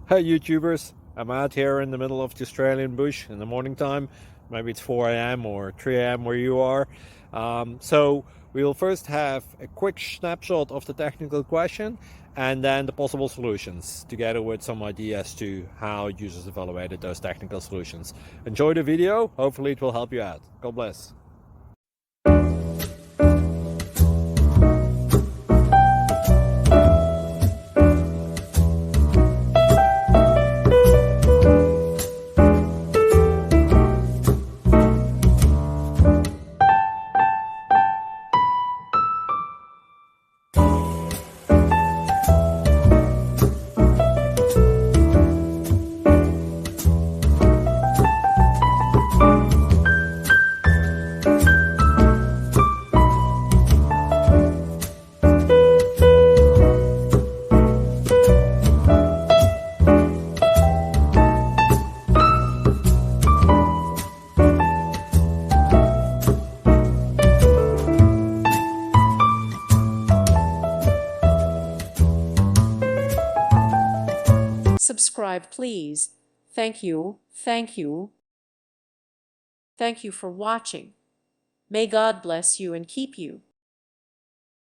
Hey YouTubers, I'm out here in the middle of the Australian bush in the morning time. Maybe it's 4 a.m. or 3 a.m. where you are. So we'll first have a quick snapshot of the technical question and then the possible solutions, together with some ideas to how users evaluated those technical solutions. Enjoy the video, hopefully it will help you out. God bless. Subscribe, please. Thank you. Thank you. Thank you for watching. May God bless you and keep you.